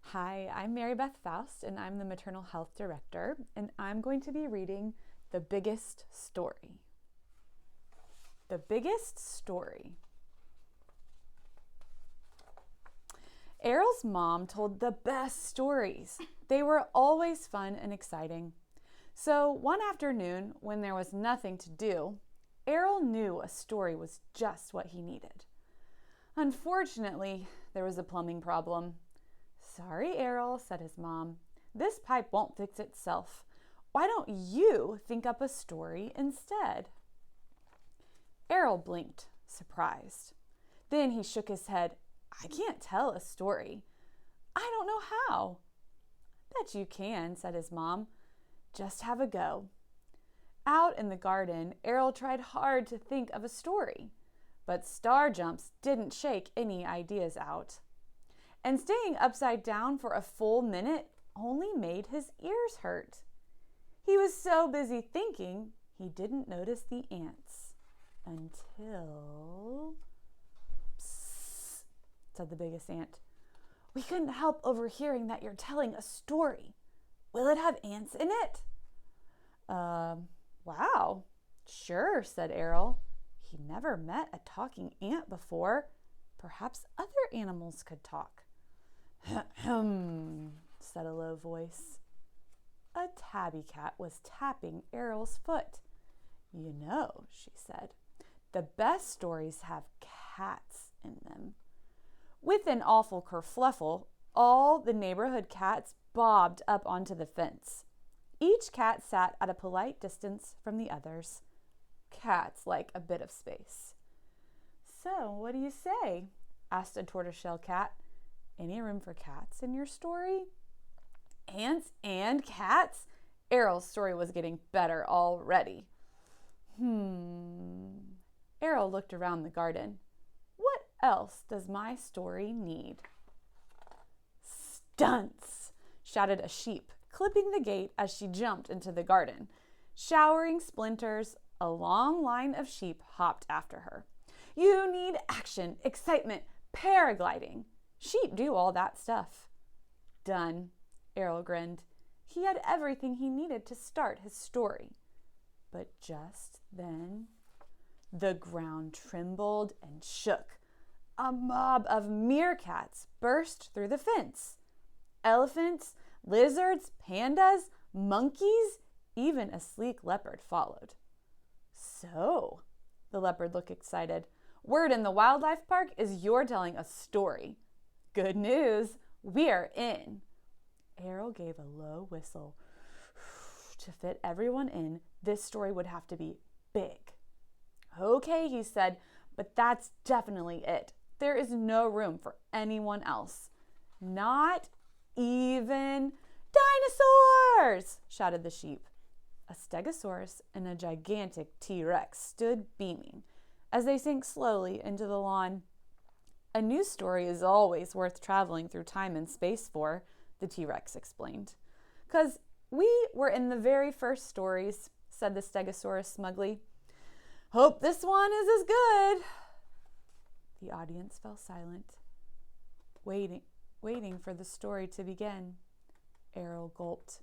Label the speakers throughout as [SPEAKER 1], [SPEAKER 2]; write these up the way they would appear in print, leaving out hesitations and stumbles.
[SPEAKER 1] Hi, I'm Mary Beth Foust, and I'm the Maternal Health Director, and I'm going to be reading The Biggest Story. The Biggest Story. Errol's mom told the best stories. They were always fun and exciting. So one afternoon, when there was nothing to do, Errol knew a story was just what he needed. Unfortunately, there was a plumbing problem. "Sorry, Errol," said his mom. "This pipe won't fix itself. Why don't you think up a story instead?" Errol blinked, surprised. Then he shook his head. "I can't tell a story. I don't know how." "Bet you can," said his mom. "Just have a go." Out in the garden, Errol tried hard to think of a story, but star jumps didn't shake any ideas out. And staying upside down for a full minute only made his ears hurt. He was so busy thinking, he didn't notice the ants until... "Psst," said the biggest ant. "We couldn't help overhearing that you're telling a story. Will it have ants in it?" Wow. Sure," said Errol. He never met a talking ant before. Perhaps other animals could talk. "Ahem," said a low voice. A tabby cat was tapping Errol's foot. "You know," she said, "the best stories have cats in them." With an awful kerfluffle, all the neighborhood cats bobbed up onto the fence. Each cat sat at a polite distance from the others. Cats like a bit of space. "So, what do you say?" asked a tortoiseshell cat. "Any room for cats in your story?" Ants and cats? Errol's story was getting better already. Errol looked around the garden. What else does my story need? "Stunts!" shouted a sheep, clipping the gate as she jumped into the garden. Showering splinters, a long line of sheep hopped after her. "You need action, excitement, paragliding. Sheep do all that stuff." "Done," Errol grinned. He had everything he needed to start his story. But just then, the ground trembled and shook. A mob of meerkats burst through the fence. Elephants, lizards, pandas, monkeys, even a sleek leopard followed. "So," the leopard looked excited, "word in the wildlife park is you're telling a story. Good news, we're in." Errol gave a low whistle. To fit everyone in, this story would have to be big. "Okay," he said, "but that's definitely it. There is no room for anyone else. Not even dinosaurs!" shouted the sheep. A stegosaurus and a gigantic T-Rex stood beaming as they sank slowly into the lawn. "A new story is always worth traveling through time and space for," the T-Rex explained. "'Cause we were in the very first stories," said the stegosaurus smugly. "Hope this one is as good." The audience fell silent, waiting for the story to begin. Errol gulped.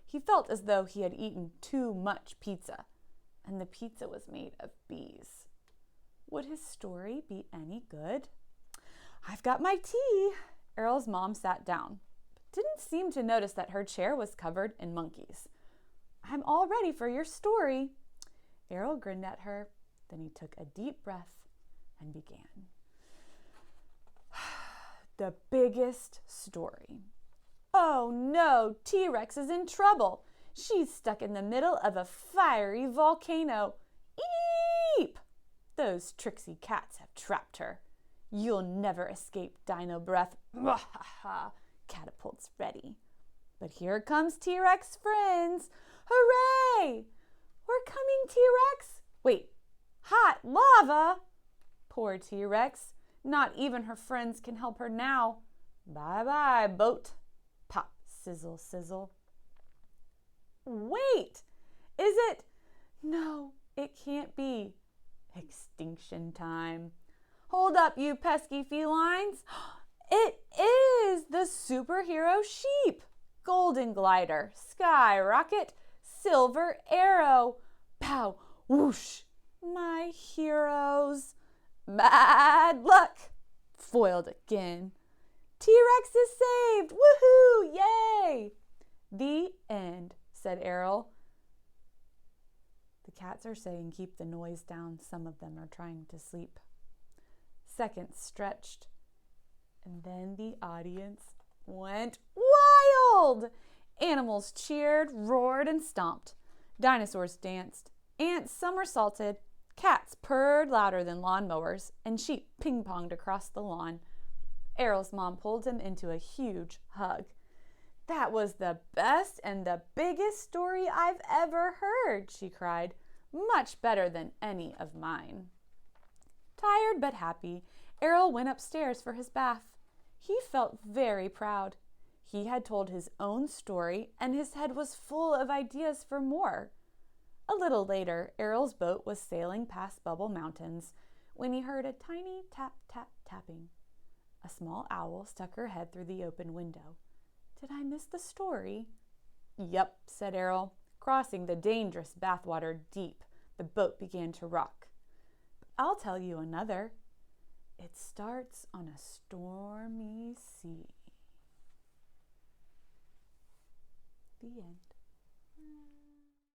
[SPEAKER 1] He felt as though he had eaten too much pizza, and the pizza was made of bees. Would his story be any good? "I've got my tea." Errol's mom sat down, but didn't seem to notice that her chair was covered in monkeys. "I'm all ready for your story." Errol grinned at her, then he took a deep breath and began. The biggest story. Oh no, T-Rex is in trouble. She's stuck in the middle of a fiery volcano. Eep! Those tricksy cats have trapped her. You'll never escape, Dino Breath. Mwahaha! Catapults ready. But here comes T-Rex friends. Hooray! We're coming, T-Rex. Wait, hot lava? Poor T-Rex. Not even her friends can help her now. Bye-bye, boat. Pop, sizzle, sizzle. Wait, is it? No, it can't be. Extinction time. Hold up, you pesky felines. It is the superhero sheep! Golden glider, skyrocket, silver arrow, pow, whoosh! My heroes! Bad luck! Foiled again. T-Rex is saved! Woohoo! Yay! The end, said Errol. The cats are saying keep the noise down. Some of them are trying to sleep. Seconds stretched, and then the audience went wild. Animals cheered, roared, and stomped. Dinosaurs danced. Ants somersaulted. Cats purred louder than lawnmowers, and sheep ping-ponged across the lawn. Errol's mom pulled him into a huge hug. That was the best and the biggest story I've ever heard, she cried. Much better than any of mine. Tired but happy, Errol went upstairs for his bath. He felt very proud. He had told his own story, and his head was full of ideas for more. A little later, Errol's boat was sailing past Bubble Mountains when he heard a tiny tap-tap-tapping. A small owl stuck her head through the open window. Did I miss the story? Yep, said Errol. Crossing the dangerous bathwater deep, the boat began to rock. But I'll tell you another. It starts on a stormy sea. The end.